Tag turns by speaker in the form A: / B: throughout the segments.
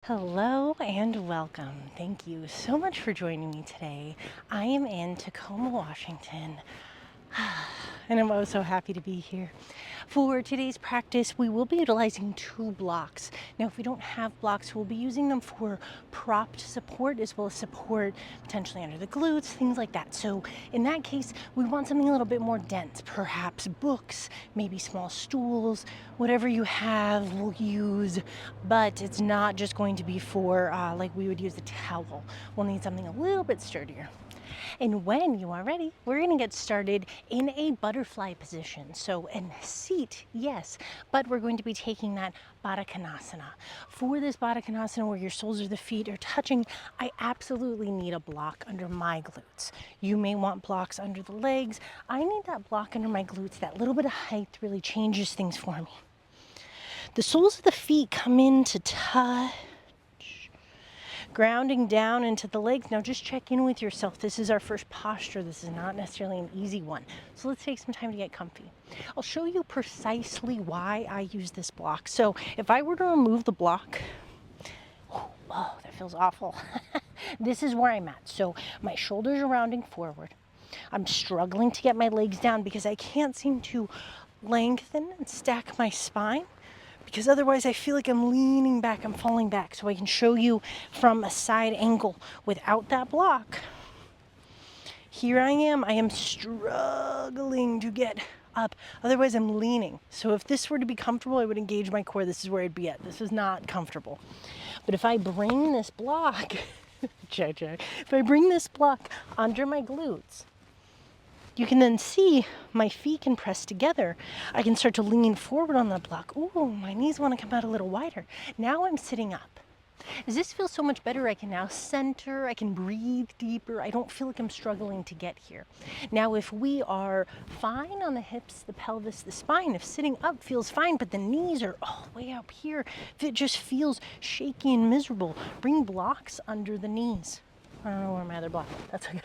A: Hello and welcome. Thank you so much for joining me today. I am in Tacoma, Washington, and I'm so happy to be here. For today's practice, we will be utilizing 2 blocks. Now, if we don't have blocks, we'll be using them for propped support as well as support potentially under the glutes, things like that. So in that case, we want something a little bit more dense, perhaps books, maybe small stools, whatever you have we'll use, but it's not just going to be for like we would use a towel. We'll need something a little bit sturdier. And when you are ready, we're going to get started in a butterfly position. So in seat, yes, but we're going to be taking that Baddha Konasana. For this Baddha Konasana where your soles of the feet are touching, I absolutely need a block under my glutes. You may want blocks under the legs. I need that block under my glutes. That little bit of height really changes things for me. The soles of the feet come in to touch, grounding down into the legs. Now just check in with yourself. This is our first posture. This is not necessarily an easy one. So let's take some time to get comfy. I'll show you precisely why I use this block. So if I were to remove the block, oh, that feels awful. This is where I'm at. So my shoulders are rounding forward. I'm struggling to get my legs down because I can't seem to lengthen and stack my spine, because otherwise I feel like I'm leaning back, I'm falling back. So I can show you from a side angle without that block. Here I am struggling to get up. Otherwise I'm leaning. So if this were to be comfortable, I would engage my core. This is where I'd be at. This is not comfortable. But if I bring this block, if I bring this block under my glutes, you can then see my feet can press together. I can start to lean forward on that block. Ooh, my knees want to come out a little wider. Now I'm sitting up. As this feels so much better, I can now center, I can breathe deeper. I don't feel like I'm struggling to get here. Now, if we are fine on the hips, the pelvis, the spine, if sitting up feels fine, but the knees are all the way up here, if it just feels shaky and miserable, bring blocks under the knees. I don't know where my other block is. That's okay.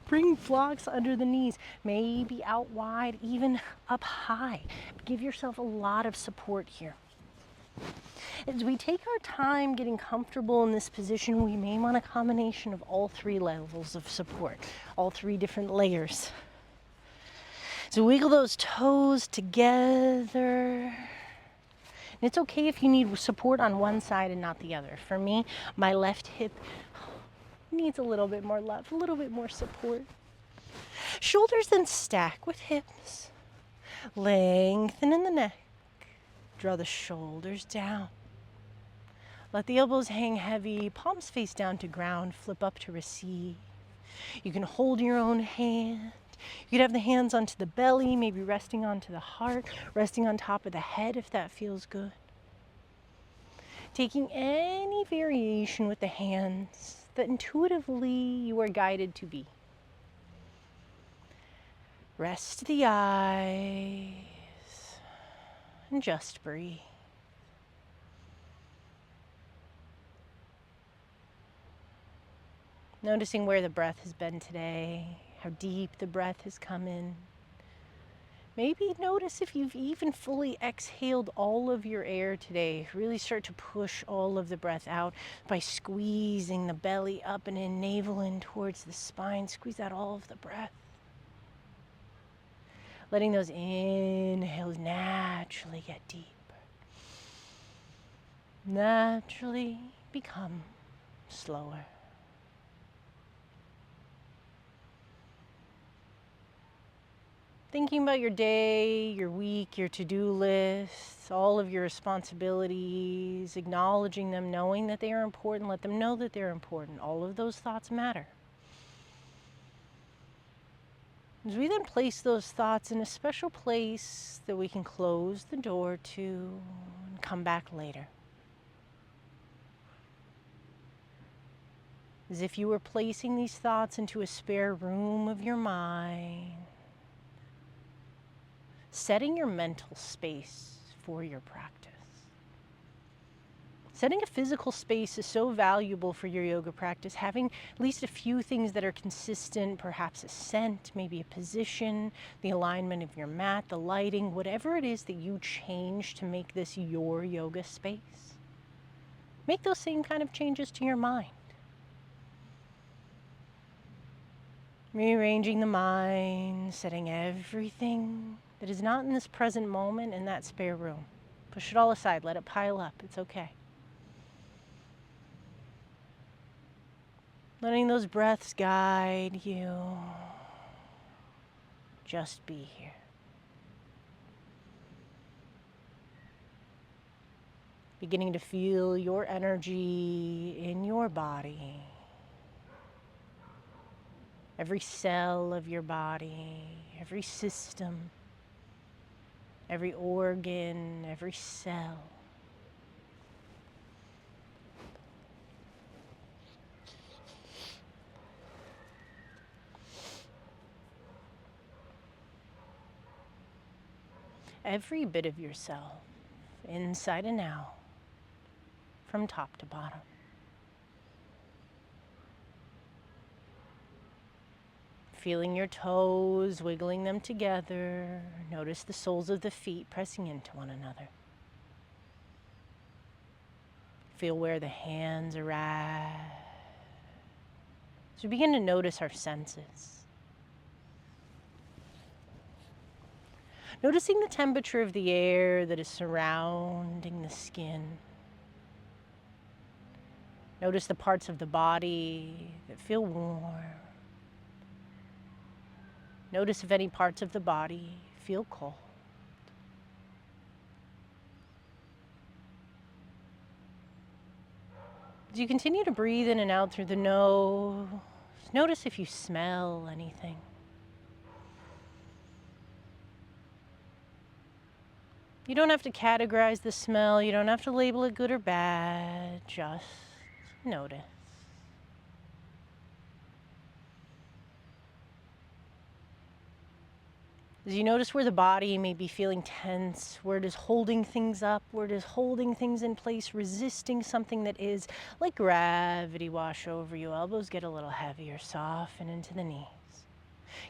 A: Bring blocks under the knees, maybe out wide, even up high. Give yourself a lot of support here. As we take our time getting comfortable in this position, we may want a combination of all 3 levels of support, all 3 different layers. So wiggle those toes together. And it's okay if you need support on one side and not the other. For me, my left hip needs a little bit more love, a little bit more support. Shoulders then stack with hips. Lengthen in the neck. Draw the shoulders down. Let the elbows hang heavy, palms face down to ground, flip up to receive. You can hold your own hand. You could have the hands onto the belly, maybe resting onto the heart, resting on top of the head if that feels good. Taking any variation with the hands that intuitively you are guided to be. Rest the eyes and just breathe. Noticing where the breath has been today, how deep the breath has come in. Maybe notice if you've even fully exhaled all of your air today. Really start to push all of the breath out by squeezing the belly up and in, navel in towards the spine. Squeeze out all of the breath. Letting those inhales naturally get deeper. Naturally become slower. Thinking about your day, your week, your to-do lists, all of your responsibilities, acknowledging them, knowing that they are important, let them know that they're important. All of those thoughts matter. As we then place those thoughts in a special place that we can close the door to and come back later. As if you were placing these thoughts into a spare room of your mind, setting your mental space for your practice. Setting a physical space is so valuable for your yoga practice. Having at least a few things that are consistent, perhaps a scent, maybe a position, the alignment of your mat, the lighting, whatever it is that you change to make this your yoga space. Make those same kind of changes to your mind. Rearranging the mind, setting everything that is not in this present moment in that spare room. Push it all aside, let it pile up, it's okay. Letting those breaths guide you. Just be here. Beginning to feel your energy in your body. Every cell of your body, every system, every organ, every cell. Every bit of yourself, inside and out, from top to bottom. Feeling your toes, wiggling them together. Notice the soles of the feet pressing into one another. Feel where the hands are at. So begin to notice our senses. Noticing the temperature of the air that is surrounding the skin. Notice the parts of the body that feel warm. Notice if any parts of the body feel cold. As you continue to breathe in and out through the nose, notice if you smell anything. You don't have to categorize the smell. You don't have to label it good or bad. Just notice. As you notice where the body may be feeling tense, where it is holding things up, where it is holding things in place, resisting something that is like gravity wash over you. Elbows get a little heavier, soften into the knees.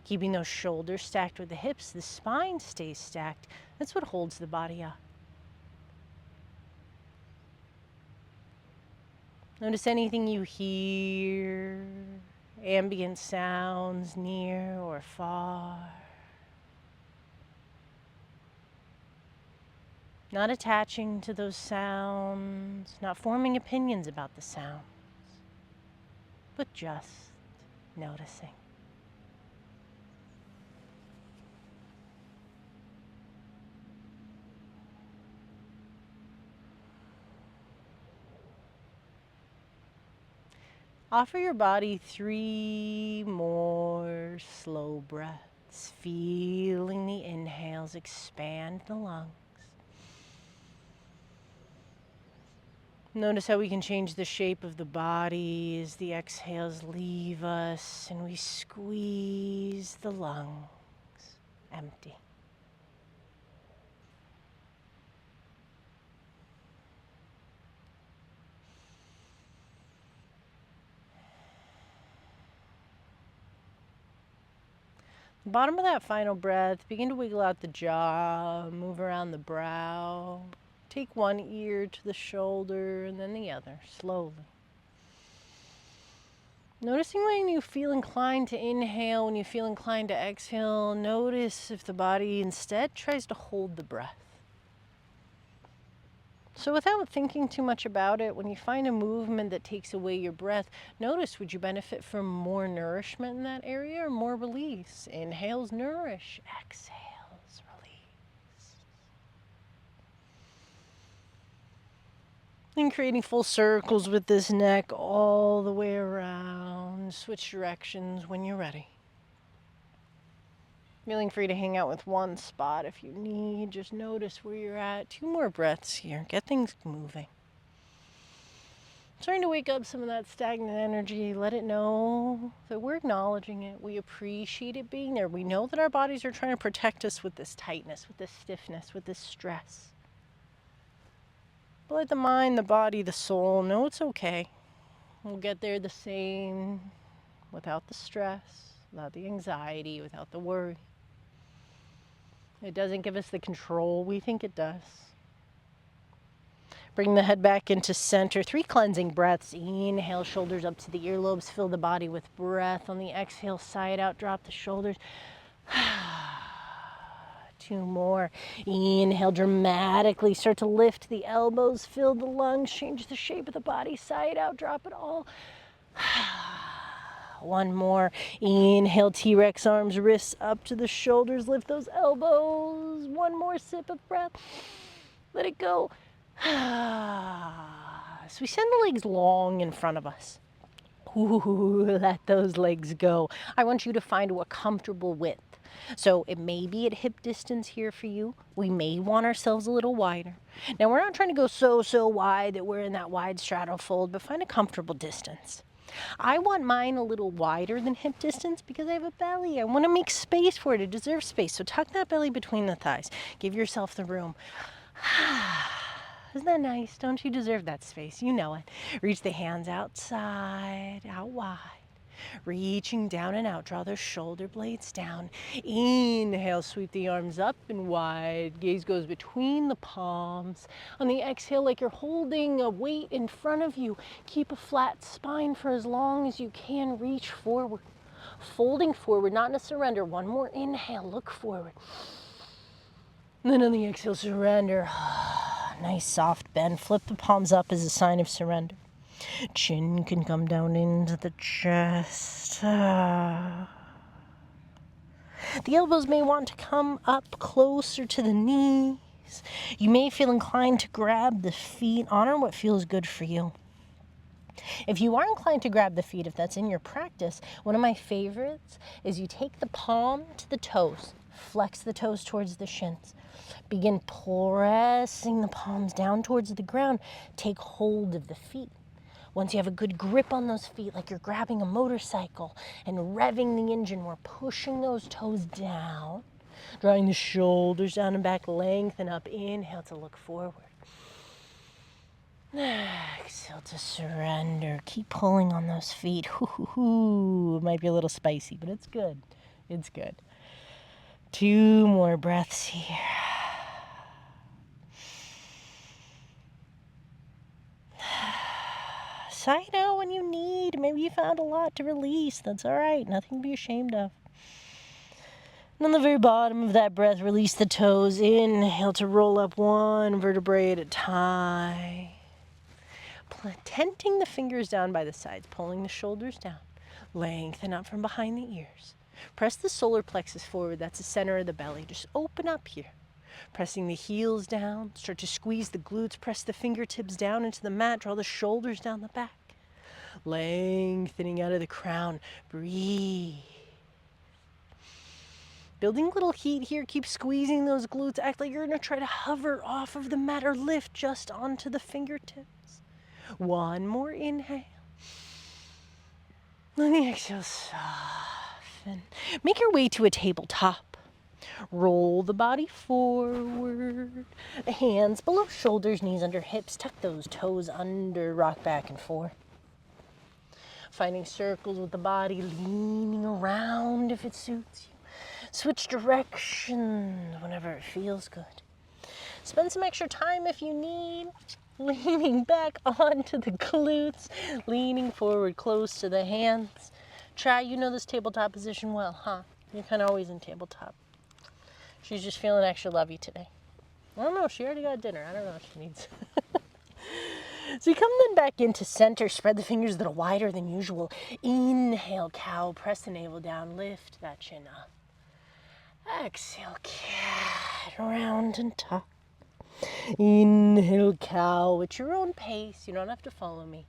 A: Keeping those shoulders stacked with the hips, the spine stays stacked. That's what holds the body up. Notice anything you hear, ambient sounds near or far. Not attaching to those sounds, not forming opinions about the sounds, but just noticing. Offer your body 3 more slow breaths, feeling the inhales expand the lungs. Notice how we can change the shape of the body as the exhales leave us and we squeeze the lungs empty. Bottom of that final breath, begin to wiggle out the jaw, move around the brow. Take one ear to the shoulder and then the other, slowly. Noticing when you feel inclined to inhale, when you feel inclined to exhale, notice if the body instead tries to hold the breath. So without thinking too much about it, when you find a movement that takes away your breath, notice, would you benefit from more nourishment in that area or more release? Inhales, nourish. Exhales, release. And creating full circles with this neck all the way around. Switch directions when you're ready. Feeling free to hang out with one spot if you need. Just notice where you're at. 2 more breaths here. Get things moving. Starting to wake up some of that stagnant energy. Let it know that we're acknowledging it. We appreciate it being there. We know that our bodies are trying to protect us with this tightness, with this stiffness, with this stress. But let the mind, the body, the soul know it's okay. We'll get there the same without the stress, without the anxiety, without the worry. It doesn't give us the control we think it does. Bring the head back into center. 3 cleansing breaths. Inhale, shoulders up to the earlobes. Fill the body with breath. On the exhale, side out, drop the shoulders. 2 more. Inhale, dramatically start to lift the elbows. Fill the lungs. Change the shape of the body. Side out, drop it all. 1 more. Inhale, T-Rex arms, wrists up to the shoulders. Lift those elbows. 1 more sip of breath. Let it go. So we send the legs long in front of us. Ooh, let those legs go. I want you to find a comfortable width. So it may be at hip distance here for you. We may want ourselves a little wider. Now we're not trying to go so wide that we're in that wide straddle fold, but find a comfortable distance. I want mine a little wider than hip distance because I have a belly. I want to make space for it. It deserves space. So tuck that belly between the thighs. Give yourself the room. Isn't that nice? Don't you deserve that space? You know it. Reach the hands outside, out wide. Reaching down and out. Draw those shoulder blades down. Inhale, sweep the arms up and wide. Gaze goes between the palms. On the exhale, like you're holding a weight in front of you. Keep a flat spine for as long as you can. Reach forward. Folding forward, not in a surrender. 1 more inhale, look forward. And then on the exhale, surrender. Nice soft bend. Flip the palms up as a sign of surrender. Chin can come down into the chest. The elbows may want to come up closer to the knees. You may feel inclined to grab the feet. Honor what feels good for you. If you are inclined to grab the feet, if that's in your practice, one of my favorites is you take the palm to the toes. Flex the toes towards the shins. Begin pressing the palms down towards the ground. Take hold of the feet. Once you have a good grip on those feet, like you're grabbing a motorcycle and revving the engine, we're pushing those toes down, drawing the shoulders down and back, lengthen up. Inhale to look forward. Exhale to surrender. Keep pulling on those feet. It might be a little spicy, but it's good. It's good. 2 more breaths here. Side out when you need. Maybe you found a lot to release. That's all right. Nothing to be ashamed of. And on the very bottom of that breath, release the toes. Inhale to roll up 1 vertebrae at a time. Tenting the fingers down by the sides, pulling the shoulders down. Lengthen up from behind the ears. Press the solar plexus forward. That's the center of the belly. Just open up here. Pressing the heels down, start to squeeze the glutes, press the fingertips down into the mat, draw the shoulders down the back. Lengthening out of the crown, breathe. Building a little heat here, keep squeezing those glutes, act like you're gonna try to hover off of the mat or lift just onto the fingertips. 1 more inhale. On the exhale, soften. Make your way to a tabletop. Roll the body forward. The hands below shoulders, knees under hips. Tuck those toes under, rock back and forth. Finding circles with the body, leaning around if it suits you. Switch directions whenever it feels good. Spend some extra time if you need. Leaning back onto the glutes, leaning forward close to the hands. Try, you know this tabletop position well, huh? You're kind of always in tabletop. She's just feeling extra lovey today. I don't know, she already got dinner. I don't know what she needs. So you come then back into center, spread the fingers a little wider than usual. Inhale, cow, press the navel down, lift that chin up. Exhale, cat, round and tuck. Inhale, cow, at your own pace. You don't have to follow me.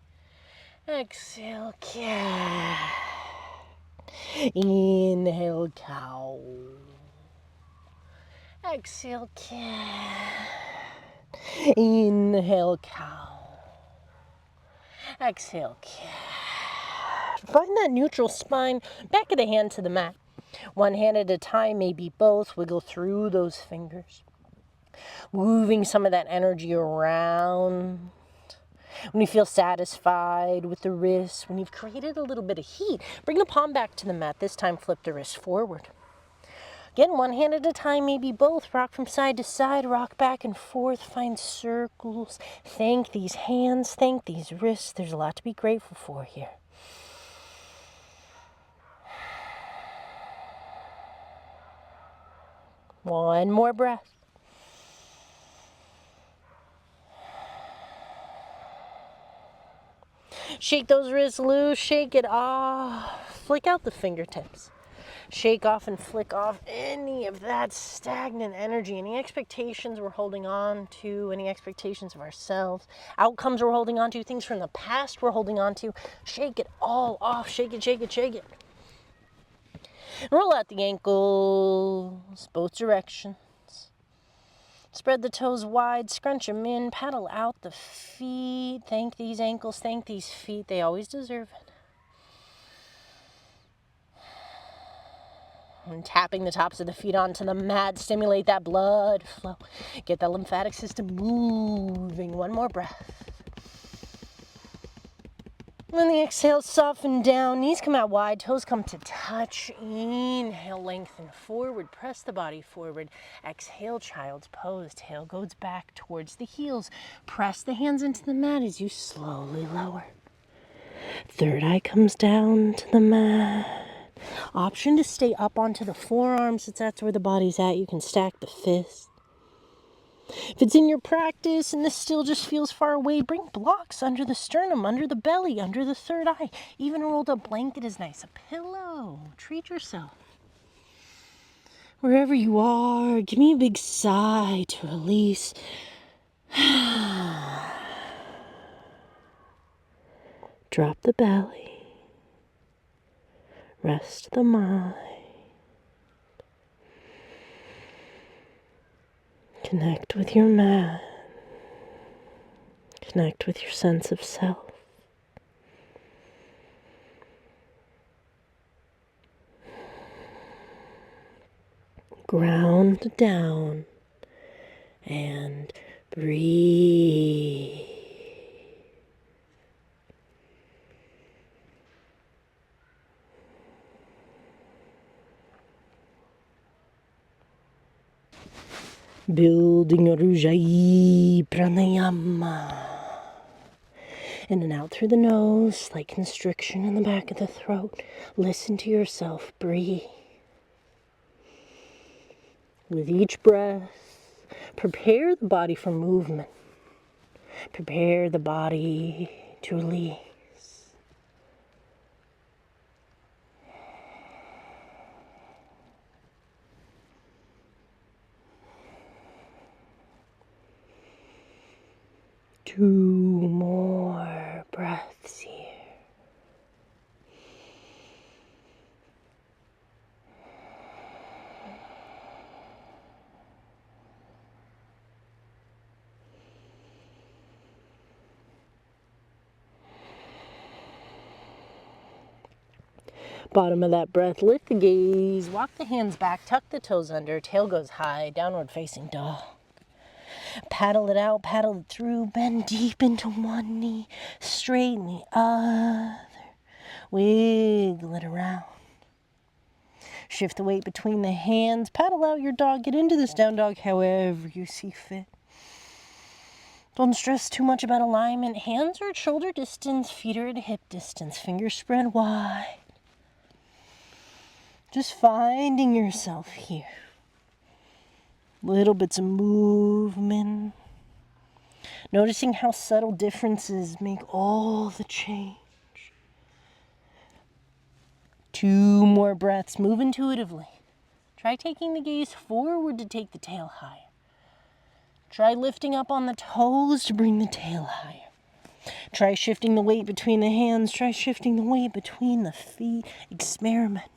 A: Exhale, cat. Inhale, cow. Exhale, cat. Inhale, cow. Exhale, cat. Find that neutral spine, back of the hand to the mat. 1 hand at a time, maybe both. Wiggle through those fingers. Moving some of that energy around. When you feel satisfied with the wrists, when you've created a little bit of heat, bring the palm back to the mat. This time, flip the wrist forward. Again, one hand at a time, maybe both. Rock from side to side, rock back and forth, find circles. Thank these hands, thank these wrists. There's a lot to be grateful for here. One more breath. Shake those wrists loose, shake it off. Flick out the fingertips. Shake off and flick off any of that stagnant energy, any expectations we're holding on to, any expectations of ourselves, outcomes we're holding on to, things from the past we're holding on to. Shake it all off. Shake it, shake it, shake it. Roll out the ankles, both directions. Spread the toes wide, scrunch them in, paddle out the feet. Thank these ankles, thank these feet. They always deserve it. And tapping the tops of the feet onto the mat, stimulate that blood flow. Get that lymphatic system moving. One more breath. When the exhale, soften down, knees come out wide, toes come to touch. Inhale, lengthen forward, press the body forward. Exhale, child's pose. Tail goes back towards the heels. Press the hands into the mat as you slowly lower. Third eye comes down to the mat. Option to stay up onto the forearms if that's where the body's at. You can stack the fists. If it's in your practice and this still just feels far away, bring blocks under the sternum, under the belly, under the third eye. Even a rolled up blanket is nice. A pillow. Treat yourself. Wherever you are, give me a big sigh to release. Drop the belly. Rest the mind. Connect with your mat. Connect with your sense of self. Ground down and breathe. Building a Ujjayi Pranayama. In and out through the nose, slight constriction in the back of the throat. Listen to yourself, breathe. With each breath, prepare the body for movement. Prepare the body to release. Two more breaths here. Bottom of that breath, lift the gaze, walk the hands back, tuck the toes under, tail goes high, downward facing dog. Paddle it out, paddle it through, bend deep into one knee, straighten the other, wiggle it around. Shift the weight between the hands, paddle out your dog, get into this down dog however you see fit. Don't stress too much about alignment. Hands are at shoulder distance, feet are at hip distance, fingers spread wide. Just finding yourself here. Little bits of movement. Noticing how subtle differences make all the change. Two more breaths. Move intuitively. Try taking the gaze forward to take the tail higher. Try lifting up on the toes to bring the tail higher. Try shifting the weight between the hands. Try shifting the weight between the feet. Experiment.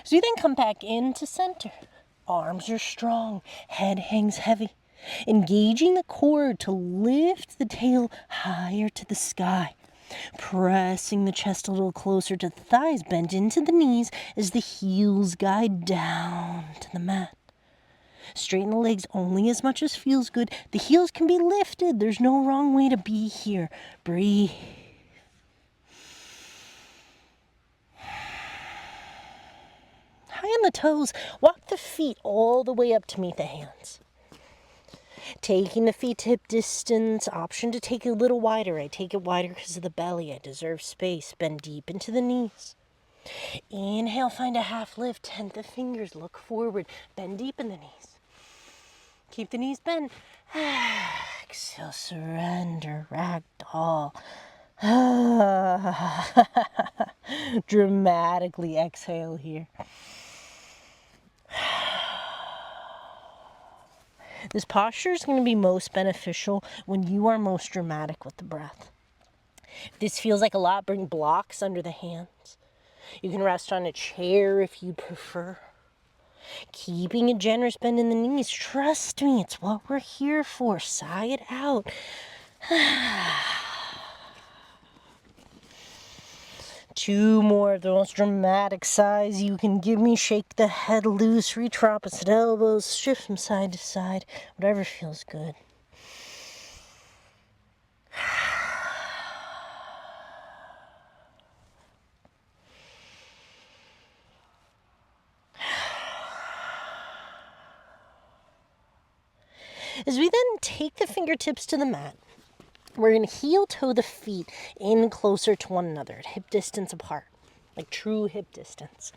A: So you then come back into center. Arms are strong. Head hangs heavy. Engaging the core to lift the tail higher to the sky. Pressing the chest a little closer to the thighs. Bend into the knees as the heels guide down to the mat. Straighten the legs only as much as feels good. The heels can be lifted. There's no wrong way to be here. Breathe. tie on the toes, walk the feet all the way up to meet the hands. Taking the feet to hip distance, option to take it a little wider. I take it wider because of the belly. I deserve space. Bend deep into the knees. Inhale, find a half lift. Tent the fingers, look forward. Bend deep in the knees. Keep the knees bent. Exhale, surrender, ragdoll. Dramatically exhale here. This posture is going to be most beneficial when you are most dramatic with the breath. If this feels like a lot, bring blocks under the hands. You can rest on a chair if you prefer. Keeping a generous bend in the knees. Trust me, it's what we're here for. Sigh it out. 2 more of the most dramatic sighs you can give me. Shake the head loose, reach for opposite elbows, shift from side to side, whatever feels good. As we then take the fingertips to the mat, we're going to heel toe the feet in closer to one another at hip distance apart, like true hip distance.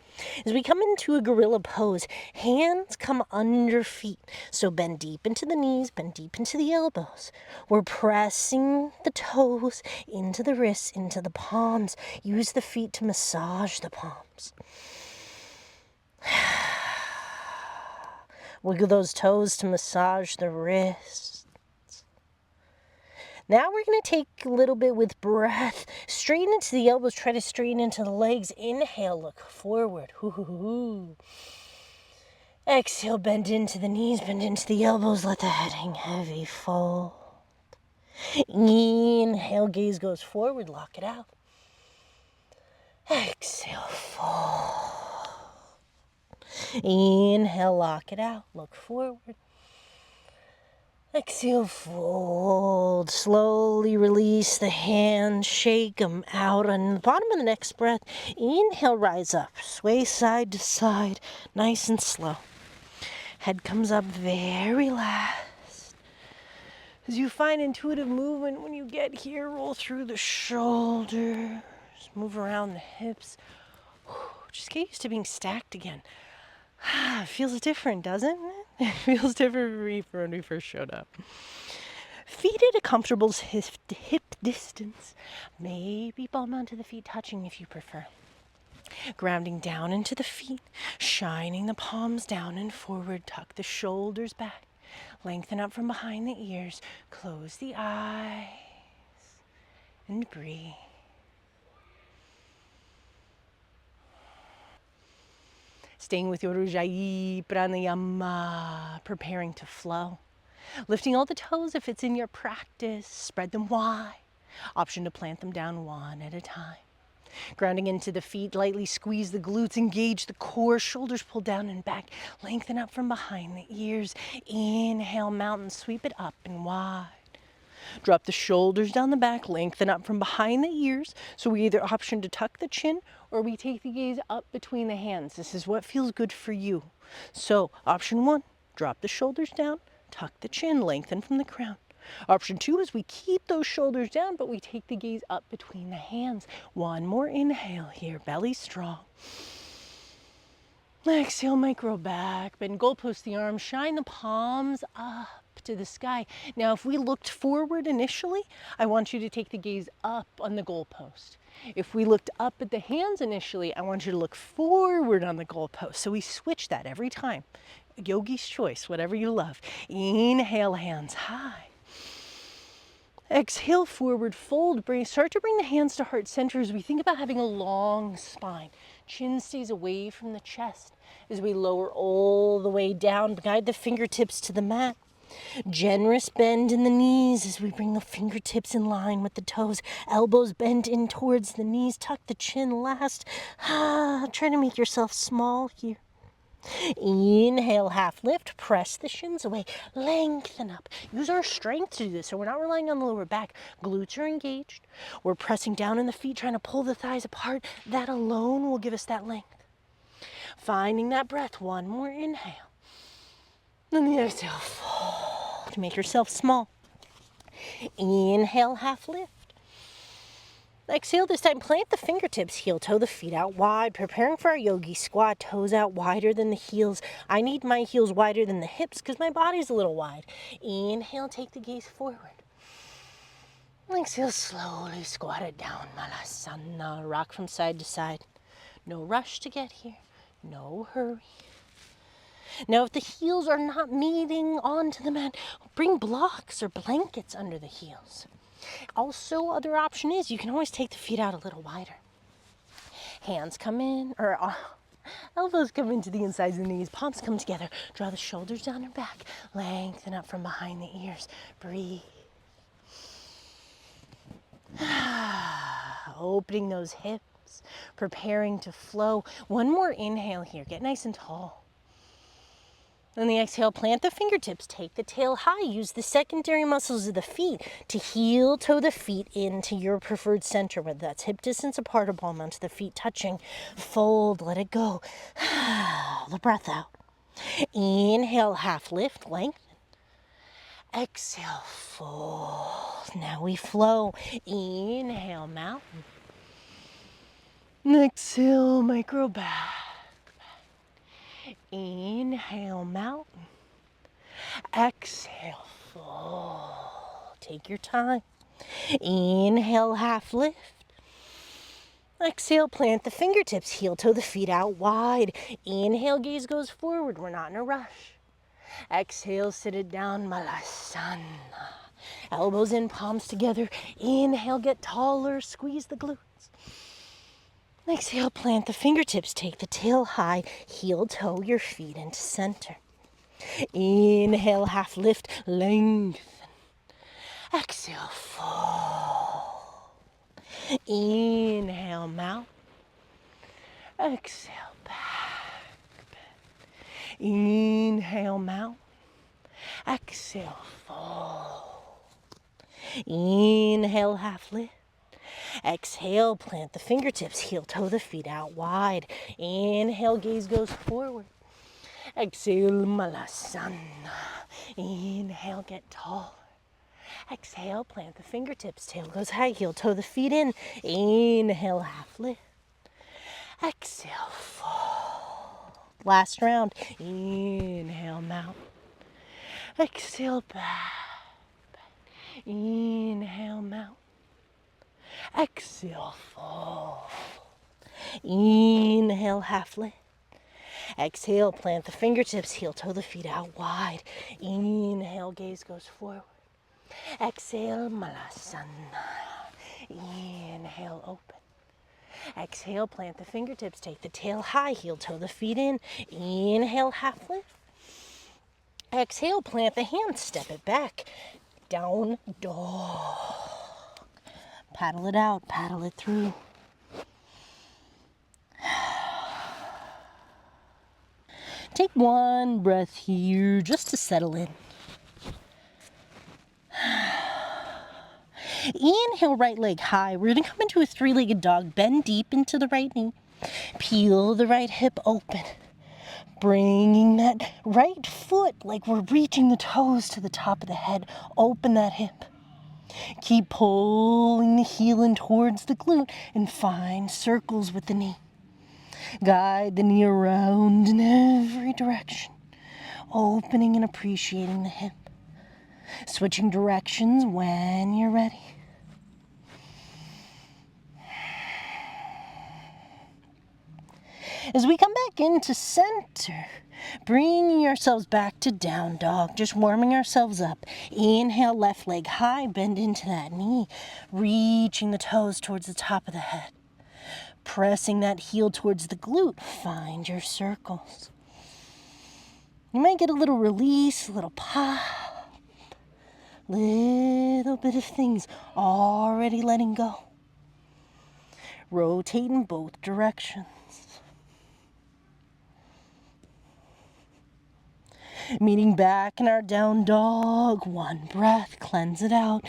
A: As we come into a gorilla pose, hands come under feet. So bend deep into the knees, bend deep into the elbows. We're pressing the toes into the wrists, into the palms. Use the feet to massage the palms. Wiggle those toes to massage the wrists. Now we're going to take a little bit with breath. Straighten into the elbows. Try to straighten into the legs. Inhale, look forward. Exhale, bend into the knees, bend into the elbows. Let the head hang heavy. Fold. Inhale, gaze goes forward. Lock it out. Exhale, fold. Inhale, lock it out. Look forward. Exhale, fold. Slowly release the hands, shake them out. On the bottom of the next breath, inhale, rise up. Sway side to side, nice and slow. Head comes up very last. As you find intuitive movement, when you get here, roll through the shoulders, move around the hips. Just get used to being stacked again. It feels different, doesn't it? It feels different for me from when we first showed up. Feet at a comfortable hip distance. Maybe palm onto the feet touching if you prefer. Grounding down into the feet, shining the palms down and forward. Tuck the shoulders back. Lengthen up from behind the ears. Close the eyes and breathe. Staying with your Ujjayi Pranayama, preparing to flow. Lifting all the toes if it's in your practice, spread them wide. Option to plant them down one at a time. Grounding into the feet, lightly squeeze the glutes, engage the core, shoulders pull down and back. Lengthen up from behind the ears. Inhale, mountain, sweep it up and wide. Drop the shoulders down the back, lengthen up from behind the ears. So we either option to tuck the chin or we take the gaze up between the hands. This is what feels good for you. So option 1, drop the shoulders down, tuck the chin, lengthen from the crown. Option 2 is we keep those shoulders down, but we take the gaze up between the hands. One more inhale here, belly strong. Exhale, micro back, bend goalpost the arms, shine the palms up to the sky. Now, if we looked forward initially, I want you to take the gaze up on the goalpost. If we looked up at the hands initially, I want you to look forward on the goalpost. So we switch that every time. Yogi's choice, whatever you love. Inhale, hands high. Exhale, forward fold. Start to bring the hands to heart center as we think about having a long spine. Chin stays away from the chest as we lower all the way down. Guide the fingertips to the mat. Generous bend in the knees as we bring the fingertips in line with the toes. Elbows bent in towards the knees. Tuck the chin last. Try to make yourself small here. Inhale, half lift, press the shins away, lengthen up. Use our strength to do this, so we're not relying on the lower back. Glutes are engaged. We're pressing down in the feet, trying to pull the thighs apart. That alone will give us that length. Finding that breath. One more inhale. Then the exhale, fold to make yourself small. Inhale, half lift. Exhale, this time plant the fingertips, heel toe the feet out wide, preparing for our yogi squat, toes out wider than the heels. I need my heels wider than the hips because my body's a little wide. Inhale, take the gaze forward. Exhale, slowly squat it down, malasana, rock from side to side. No rush to get here, no hurry. Now, if the heels are not meeting onto the mat, bring blocks or blankets under the heels. Also, other option is you can always take the feet out a little wider. Hands come in, or elbows come into the insides of the knees, palms come together. Draw the shoulders down and back. Lengthen up from behind the ears. Breathe. Opening those hips, preparing to flow. One more inhale here. Get nice and tall. Then the exhale, plant the fingertips, take the tail high, use the secondary muscles of the feet to heel toe the feet into your preferred center, whether that's hip distance apart or palm onto the feet touching. Fold, let it go. The breath out. Inhale, half lift, lengthen. Exhale, fold. Now we flow. Inhale, mountain. Exhale, micro back. Inhale, mountain. Exhale, fold. Take your time. Inhale, half lift. Exhale, plant the fingertips, heel toe the feet out wide. Inhale, gaze goes forward. We're not in a rush. Exhale, sit it down, malasana. Elbows in, palms together. Inhale, get taller, squeeze the glutes. Exhale, plant the fingertips, take the tail high, heel toe your feet into center. Inhale, half lift, lengthen. Exhale, fold. Inhale, mount. Exhale, back bend. Inhale, mount. Exhale, fold. Inhale, half lift. Exhale, plant the fingertips, heel toe the feet out wide. Inhale, gaze goes forward. Exhale, malasana. Inhale, get taller. Exhale, plant the fingertips, tail goes high, heel toe the feet in. Inhale, half lift. Exhale, fold. Last round. Inhale, mount. Exhale, back. Inhale, mount. Exhale, fold. Inhale, half lift. Exhale, plant the fingertips, heel toe the feet out wide. Inhale, gaze goes forward. Exhale, malasana. Inhale, open. Exhale, plant the fingertips, take the tail high, heel toe the feet in. Inhale, half lift. Exhale, plant the hands, step it back. Down dog. Paddle it out, paddle it through. Take one breath here just to settle in. Inhale, right leg high. We're going to come into a three-legged dog. Bend deep into the right knee. Peel the right hip open. Bringing that right foot like we're reaching the toes to the top of the head. Open that hip. Keep pulling the heel in towards the glute and find circles with the knee. Guide the knee around in every direction, opening and appreciating the hip. Switching directions when you're ready. As we come back into center, bringing ourselves back to down dog, just warming ourselves up. Inhale, left leg high, bend into that knee, reaching the toes towards the top of the head. Pressing that heel towards the glute, find your circles. You might get a little release, a little pop, little bit of things already letting go. Rotate in both directions. Meeting back in our down dog. One breath, cleanse it out.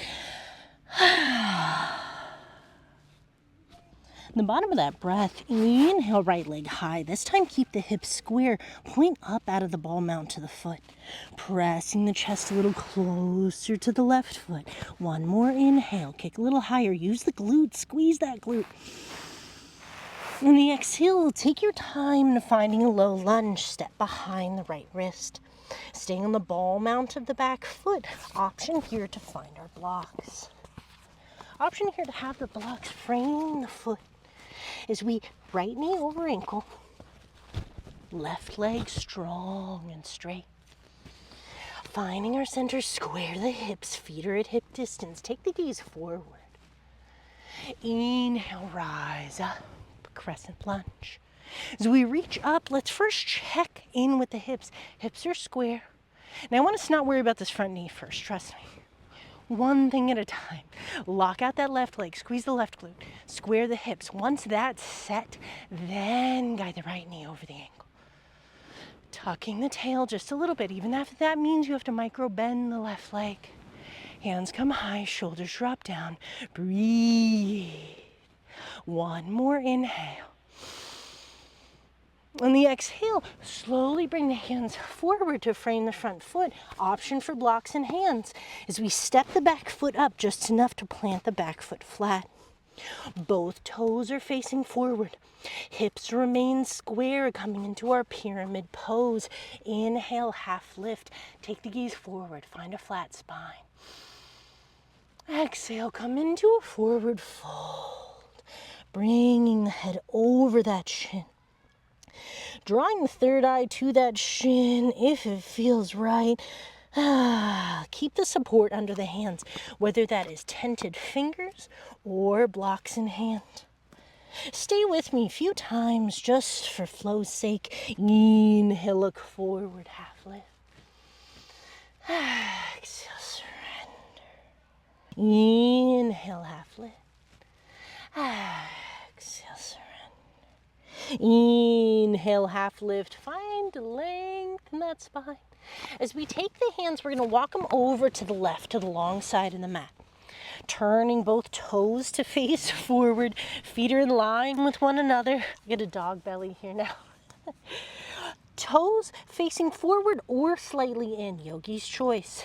A: The bottom of that breath, inhale right leg high. This time keep the hips square. Point up out of the ball mount to the foot. Pressing the chest a little closer to the left foot. One more inhale. Kick a little higher. Use the glute. Squeeze that glute. On the exhale, take your time to finding a low lunge. Step behind the right wrist. Staying on the ball mount of the back foot. Option here to find our blocks. Option here to have the blocks frame the foot. As we right knee over ankle, left leg strong and straight. Finding our center, square the hips, feet are at hip distance. Take the gaze forward. Inhale, rise up, crescent lunge. As we reach up, let's first check in with the hips. Hips are square. Now I want us to not worry about this front knee first, trust me. One thing at a time. Lock out that left leg, squeeze the left glute, square the hips. Once that's set, then guide the right knee over the ankle. Tucking the tail just a little bit, even if that means you have to micro bend the left leg. Hands come high, shoulders drop down. Breathe. One more inhale. On the exhale, slowly bring the hands forward to frame the front foot. Option for blocks and hands as we step the back foot up just enough to plant the back foot flat. Both toes are facing forward. Hips remain square, coming into our pyramid pose. Inhale, half lift. Take the gaze forward, find a flat spine. Exhale, come into a forward fold. Bringing the head over that shin. Drawing the third eye to that shin if it feels right. Keep the support under the hands, whether that is tented fingers or blocks in hand. Stay with me a few times just for flow's sake. Inhale, look forward, half lift. Exhale, surrender. Inhale, half lift. Exhale, surrender. Inhale, half lift. Find length in that spine. As we take the hands, we're going to walk them over to the left, to the long side of the mat. Turning both toes to face forward. Feet are in line with one another. I get a dog belly here now. Toes facing forward or slightly in. Yogi's choice.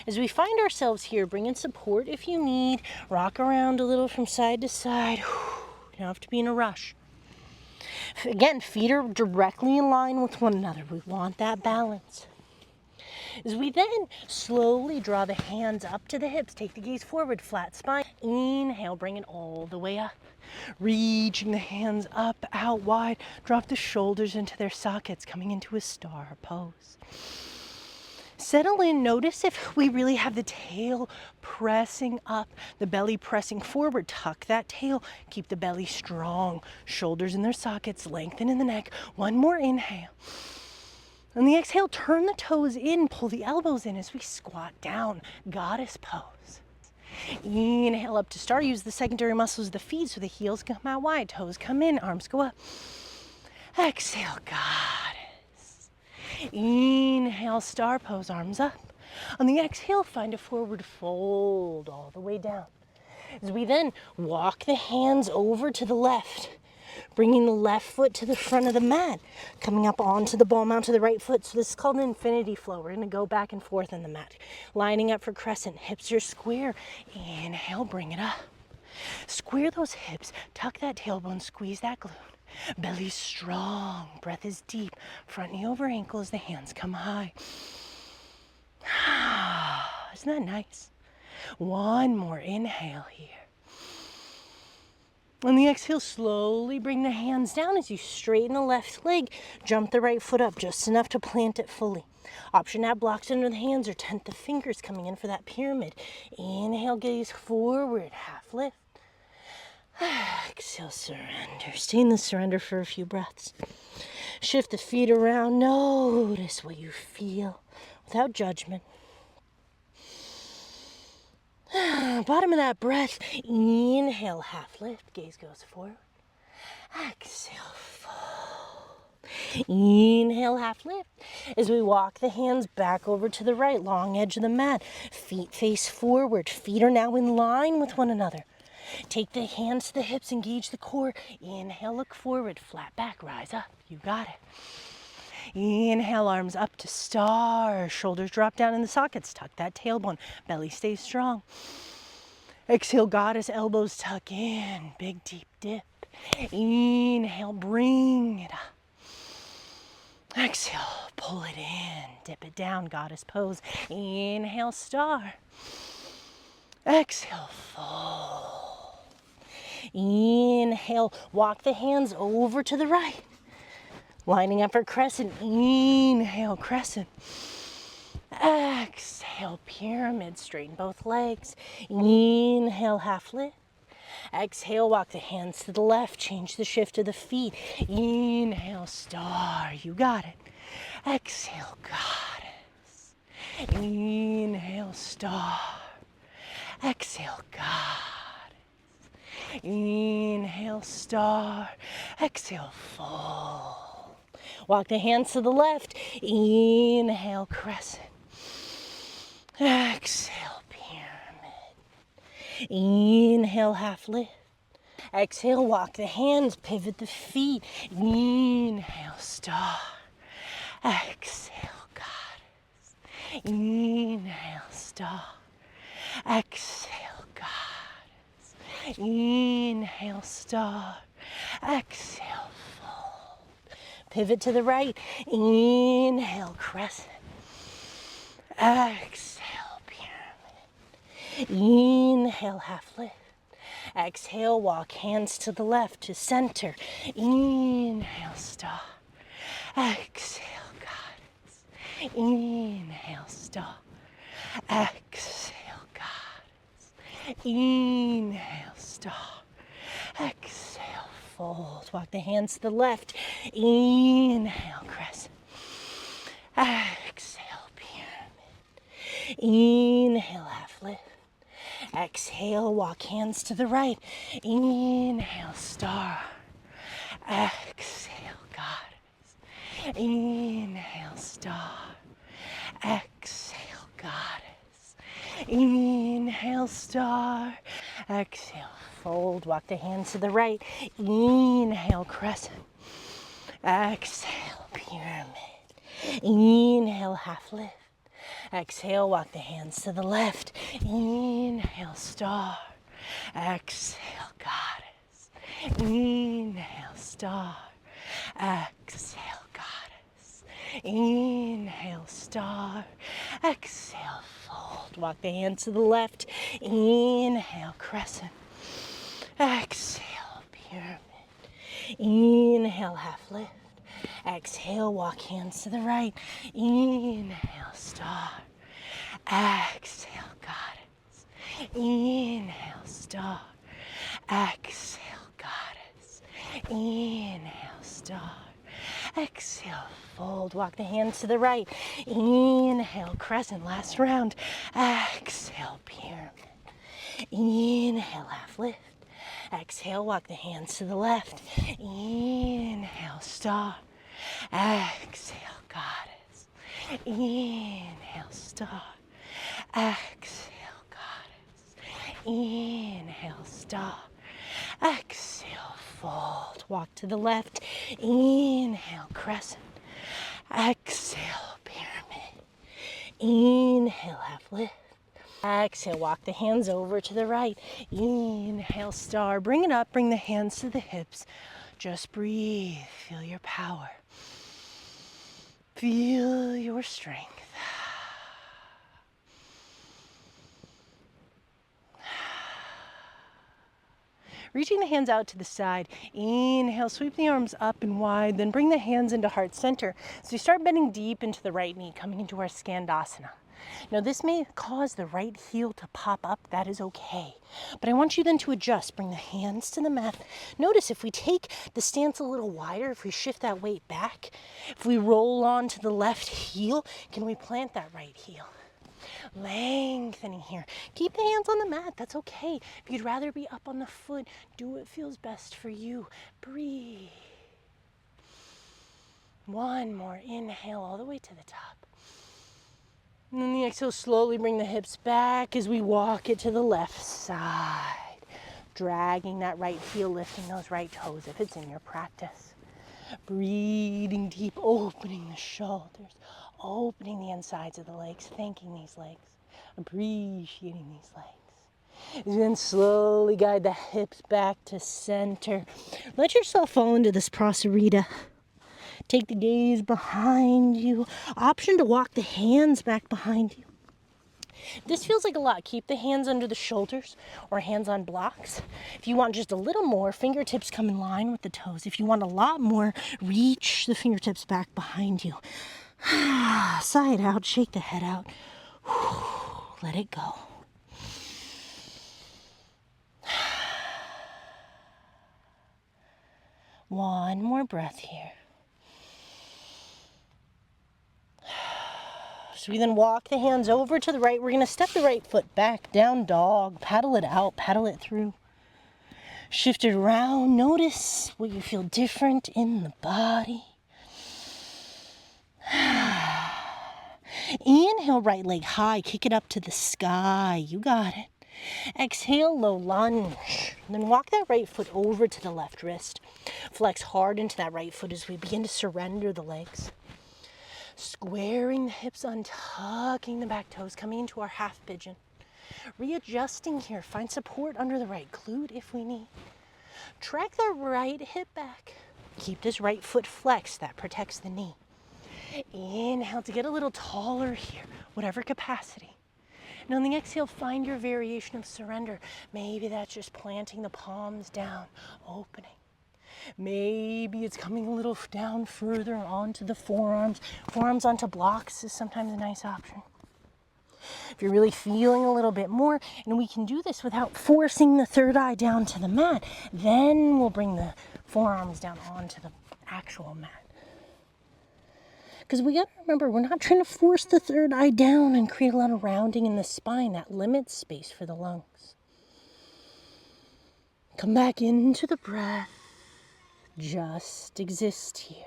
A: As we find ourselves here, bring in support if you need. Rock around a little from side to side. You don't have to be in a rush. Again, feet are directly in line with one another. We want that balance. As we then slowly draw the hands up to the hips, take the gaze forward, flat spine. Inhale, bring it all the way up. Reaching the hands up, out wide. Drop the shoulders into their sockets, coming into a star pose. Settle in, notice if we really have the tail pressing up, the belly pressing forward. Tuck that tail, keep the belly strong. Shoulders in their sockets, lengthen in the neck. One more inhale. On the exhale, turn the toes in, pull the elbows in as we squat down, goddess pose. Inhale up to star, use the secondary muscles of the feet so the heels come out wide, toes come in, arms go up. Exhale, goddess. Inhale, star pose, arms up. On the exhale, find a forward fold all the way down. As we then walk the hands over to the left, bringing the left foot to the front of the mat, coming up onto the ball mount to the right foot. So this is called an infinity flow. We're going to go back and forth on the mat. Lining up for crescent, hips are square. Inhale, bring it up. Square those hips, tuck that tailbone, squeeze that glute. Belly strong, breath is deep. Front knee over ankle as the hands come high. Isn't that nice? One more inhale here. On the exhale, slowly bring the hands down as you straighten the left leg. Jump the right foot up just enough to plant it fully. Option to have blocks under the hands or tent the fingers coming in for that pyramid. Inhale, gaze forward, half lift. Exhale, surrender. Stay in the surrender for a few breaths. Shift the feet around. Notice what you feel without judgment. Bottom of that breath. Inhale, half lift. Gaze goes forward. Exhale, fold. Inhale, half lift. As we walk the hands back over to the right, long edge of the mat. Feet face forward. Feet are now in line with one another. Take the hands to the hips, engage the core. Inhale, look forward, flat back, rise up. You got it. Inhale, arms up to star. Shoulders drop down in the sockets. Tuck that tailbone. Belly stays strong. Exhale, goddess, elbows tuck in. Big, deep dip. Inhale, bring it up. Exhale, pull it in. Dip it down, goddess pose. Inhale, star. Exhale, fold. Inhale, walk the hands over to the right. Lining up for crescent. Inhale, crescent. Exhale, pyramid. Straighten both legs. Inhale, half lift. Exhale, walk the hands to the left. Change the shift of the feet. Inhale, star. You got it. Exhale, goddess. Inhale, star. Exhale, goddess. Inhale, star. Exhale, fold. Walk the hands to the left. Inhale, crescent. Exhale, pyramid. Inhale, half lift. Exhale, walk the hands, pivot the feet. Inhale, star. Exhale, goddess. Inhale, star. Exhale, goddess. Inhale, star. Exhale, fold. Pivot to the right. Inhale, crescent. Exhale, pyramid. Inhale, half lift. Exhale, walk hands to the left to center. Inhale, star. Exhale, goddess. Inhale, star. Exhale, goddess. Inhale, star. Exhale, fold. Walk the hands to the left. Inhale, crescent. Exhale, pyramid. Inhale, half lift. Exhale, walk hands to the right. Inhale, star. Exhale, goddess. Inhale, star. Exhale, goddess. Inhale, star. Exhale, fold. Walk the hands to the right. Inhale, crescent. Exhale, pyramid. Inhale, half lift. Exhale, walk the hands to the left. Inhale, star. Exhale, goddess. Inhale, star. Exhale, goddess. Inhale, star. Exhale, fold. Walk the hands to the left. Inhale, crescent. Exhale, pyramid. Inhale, half lift. Exhale, walk hands to the right. Inhale, star. Exhale, goddess. Inhale, star. Exhale, goddess. Inhale, star. Exhale, fold. Walk the hands to the right. Inhale, crescent. Last round. Exhale, pyramid. Inhale, half lift. Exhale, walk the hands to the left. Inhale, star. Exhale, goddess. Inhale, star. Exhale, goddess. Inhale, star. Exhale, fold. Walk to the left. Inhale, crescent. Exhale, pyramid. Inhale, half lift. Exhale, walk the hands over to the right. Inhale, star. Bring it up, bring the hands to the hips. Just breathe, feel your power. Feel your strength. Reaching the hands out to the side. Inhale, sweep the arms up and wide, then bring the hands into heart center. So you start bending deep into the right knee, coming into our Skandasana. Now this may cause the right heel to pop up, that is okay. But I want you then to adjust, bring the hands to the mat. Notice if we take the stance a little wider, if we shift that weight back, if we roll on to the left heel, can we plant that right heel? Lengthening here. Keep the hands on the mat, that's okay. If you'd rather be up on the foot, do what feels best for you. Breathe. One more inhale all the way to the top. And then the exhale, slowly bring the hips back as we walk it to the left side. dragging that right heel, lifting those right toes if it's in your practice. Breathing deep, opening the shoulders, opening the insides of the legs, thanking these legs, appreciating these legs. And then slowly guide the hips back to center. Let yourself fall into this prasarita. Take the gaze behind you. Option to walk the hands back behind you. This feels like a lot. Keep the hands under the shoulders or hands on blocks. If you want just a little more, fingertips come in line with the toes. If you want a lot more, reach the fingertips back behind you. Sigh it out, shake the head out. Let it go. One more breath here. So we then walk the hands over to the right. We're going to step the right foot back, down dog, paddle it out, paddle it through. Shift it around. Notice what you feel different in the body. Inhale, right leg high, kick it up to the sky. You got it. Exhale, low lunge. And then walk that right foot over to the left wrist. Flex hard into that right foot as we begin to surrender the legs. Squaring the hips, untucking the back toes, coming into our half pigeon. Readjusting here. Find support under the right glute if we need. Track the right hip back. Keep this right foot flexed. That protects the knee. Inhale to get a little taller here, whatever capacity. And on the exhale, find your variation of surrender. Maybe that's just planting the palms down, opening. Maybe it's coming a little down further onto the forearms. Forearms onto blocks is sometimes a nice option. If you're really feeling a little bit more, and we can do this without forcing the third eye down to the mat, then we'll bring the forearms down onto the actual mat. Because we got to remember, we're not trying to force the third eye down and create a lot of rounding in the spine. That limits space for the lungs. Come back into the breath. Just exist here.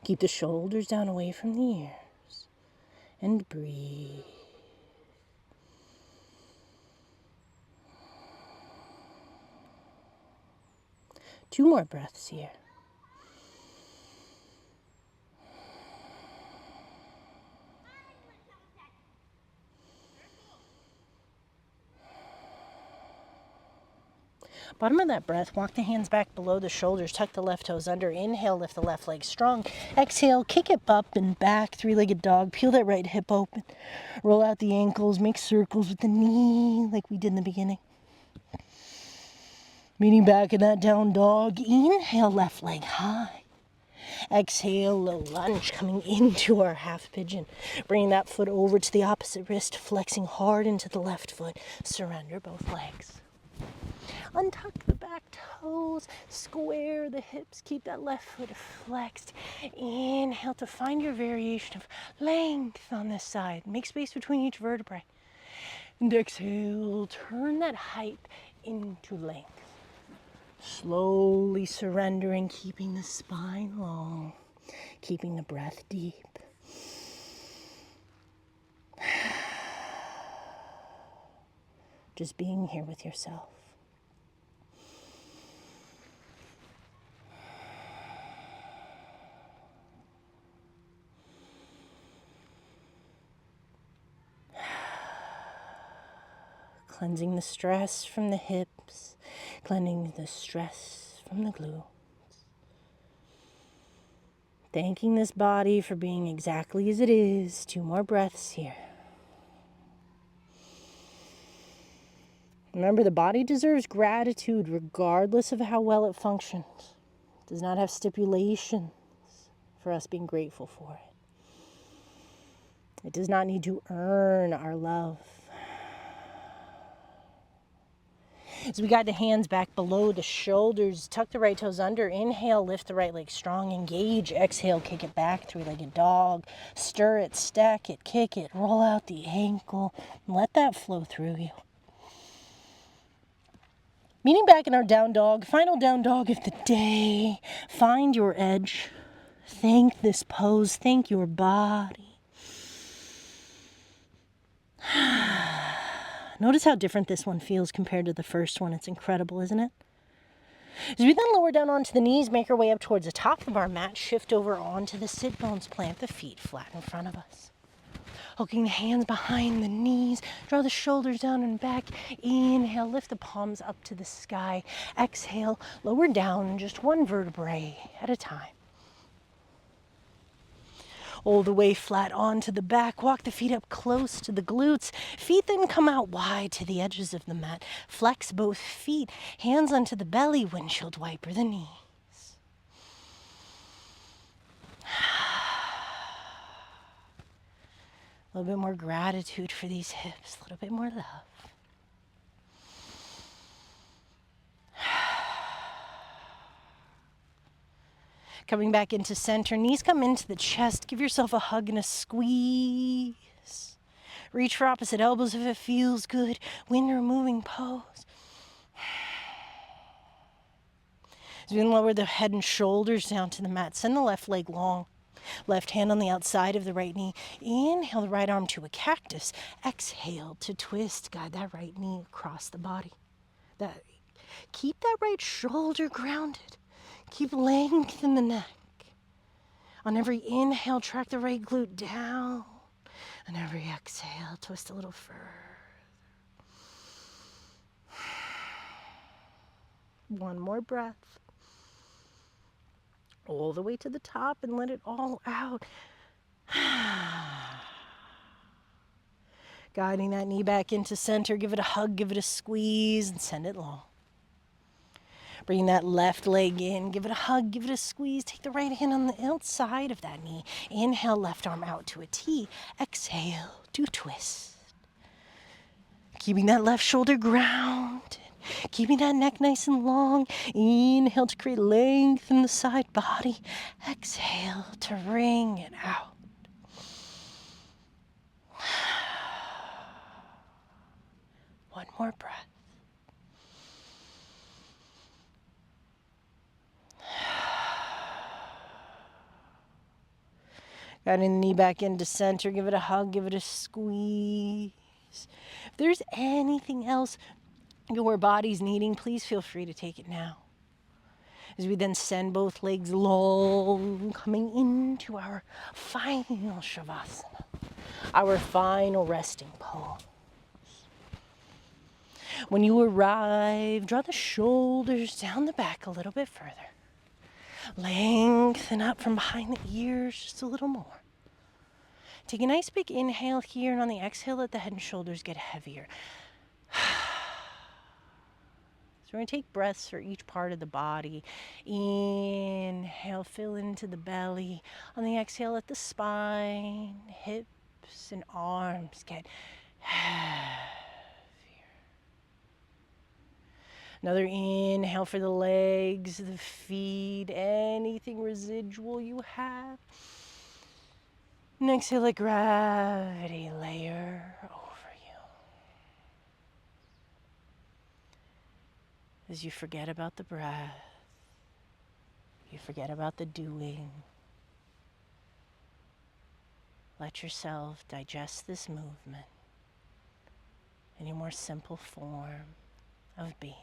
A: Keep the shoulders down away from the ears. And breathe. Two more breaths here. Bottom of that breath, walk the hands back below the shoulders, tuck the left toes under. Inhale, lift the left leg strong. Exhale, kick it up and back, three-legged dog. Peel that right hip open. Roll out the ankles, make circles with the knee like we did in the beginning. Meeting back in that down dog. Inhale, left leg high. Exhale, low lunge, coming into our half pigeon. Bringing that foot over to the opposite wrist, flexing hard into the left foot. Surrender both legs. Untuck the back toes, square the hips, keep that left foot flexed. Inhale to find your variation of length on this side. Make space between each vertebrae. And exhale, turn that height into length. Slowly surrendering, keeping the spine long, keeping the breath deep. Just being here with yourself. Cleansing the stress from the hips, cleansing the stress from the glutes. Thanking this body for being exactly as it is. Two more breaths here. Remember, the body deserves gratitude regardless of how well it functions. It does not have stipulations for us being grateful for it. It does not need to earn our love. As we guide the hands back below the shoulders, tuck the right toes under. Inhale, lift the right leg strong, engage. Exhale, kick it back, three-legged dog. Stir it, stack it, kick it, roll out the ankle. Let that flow through you. Meeting back in our down dog, final down dog of the day. Find your edge. Thank this pose, thank your body. Notice how different this one feels compared to the first one. It's incredible, isn't it? As we then lower down onto the knees, make our way up towards the top of our mat, shift over onto the sit bones, plant the feet flat in front of us. Hooking the hands behind the knees, draw the shoulders down and back. Inhale, lift the palms up to the sky. Exhale, lower down just one vertebrae at a time. All the way flat onto the back, walk the feet up close to the glutes. Feet then come out wide to the edges of the mat. Flex both feet, hands onto the belly, windshield wiper the knees. A little bit more gratitude for these hips, a little bit more love. Coming back into center, knees come into the chest. Give yourself a hug and a squeeze. Reach for opposite elbows if it feels good. Wind removing pose. As we lower the head and shoulders down to the mat, send the left leg long. Left hand on the outside of the right knee. Inhale the right arm to a cactus. Exhale to twist. Guide that right knee across the body. Keep that right shoulder grounded. Keep length in the neck. On every inhale, track the right glute down. On every exhale, twist a little further. One more breath. All the way to the top and let it all out. Guiding that knee back into center. Give it a hug, give it a squeeze, and send it long. Bring that left leg in. Give it a hug, give it a squeeze. Take the right hand on the outside of that knee. Inhale, left arm out to a T. Exhale, to twist. Keeping that left shoulder grounded. Keeping that neck nice and long. Inhale to create length in the side body. Exhale to wring it out. One more breath. Guiding the knee back into center. Give it a hug, give it a squeeze. If there's anything else your body's needing, please feel free to take it now. As we then send both legs long, coming into our final Shavasana, our final resting pose. When you arrive, draw the shoulders down the back a little bit further. Lengthen up from behind the ears just a little more. Take a nice big inhale here, and on the exhale, let the head and shoulders get heavier. So we're going to take breaths for each part of the body. Inhale, fill into the belly. On the exhale, let the spine, hips, and arms get heavier. Another inhale for the legs, the feet, anything residual you have. And exhale, let gravity layer over you. As you forget about the breath, you forget about the doing. Let yourself digest this movement in a more simple form of being.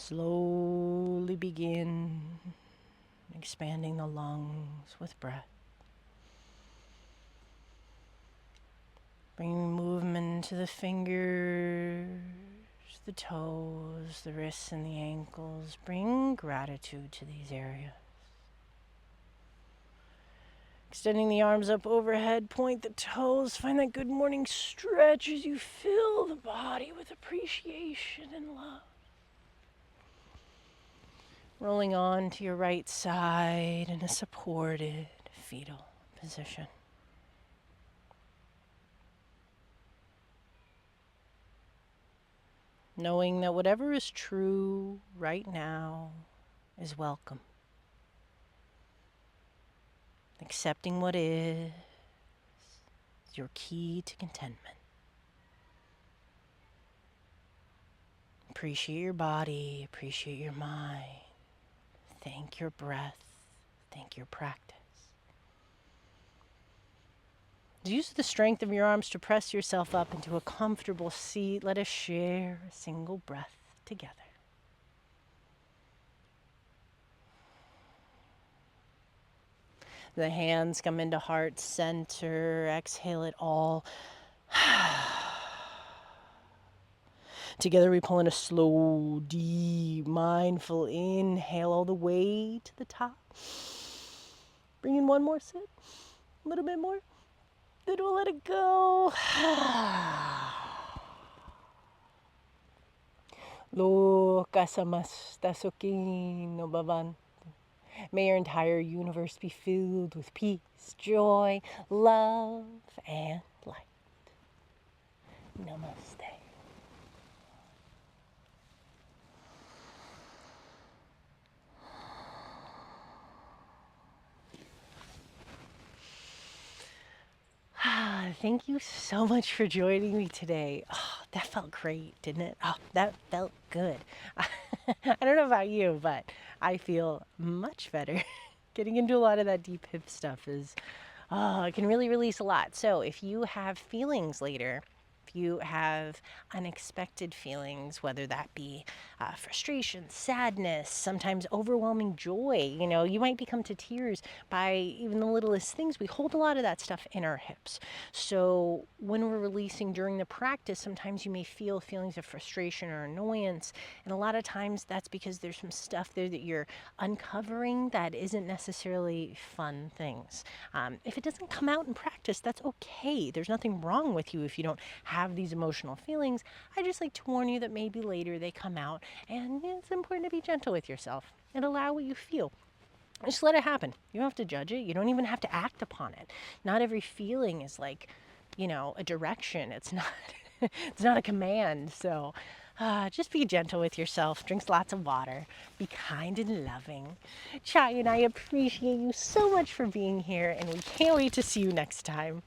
A: Slowly begin expanding the lungs with breath. Bringing movement to the fingers, the toes, the wrists, and the ankles. Bring gratitude to these areas. Extending the arms up overhead, point the toes. Find that good morning stretch as you fill the body with appreciation and love. Rolling on to your right side in a supported fetal position. Knowing that whatever is true right now is welcome. Accepting what is your key to contentment. Appreciate your body, appreciate your mind. Thank your breath, thank your practice. Use the strength of your arms to press yourself up into a comfortable seat. Let us share a single breath together. The hands come into heart center. Exhale it all. Together we pull in a slow, deep, mindful inhale all the way to the top. Bring in one more sit. A little bit more. Then we'll let it go. Lo kasamasta sukino bhavantu. May your entire universe be filled with peace, joy, love, and light. Namaste. Thank you so much for joining me today. Oh, that felt great, didn't it? Oh, that felt good. I don't know about you, but I feel much better. Getting into a lot of that deep hip stuff is, it can really release a lot. So if you have feelings later, if you have unexpected feelings, whether that be frustration, sadness, sometimes overwhelming joy, you might become to tears by even the littlest things. We hold a lot of that stuff in our hips. So when we're releasing during the practice, sometimes you may feel feelings of frustration or annoyance. And a lot of times that's because there's some stuff there that you're uncovering that isn't necessarily fun things. If it doesn't come out in practice, that's okay. There's nothing wrong with you if you don't have these emotional feelings. I just like to warn you that maybe later they come out, and it's important to be gentle with yourself and allow what you feel. Just let it happen. You don't have to judge it. You don't even have to act upon it. Not every feeling is like, a direction. It's not it's not a command. So just be gentle with yourself. Drink lots of water. Be kind and loving. Chai and I appreciate you so much for being here, and we can't wait to see you next time.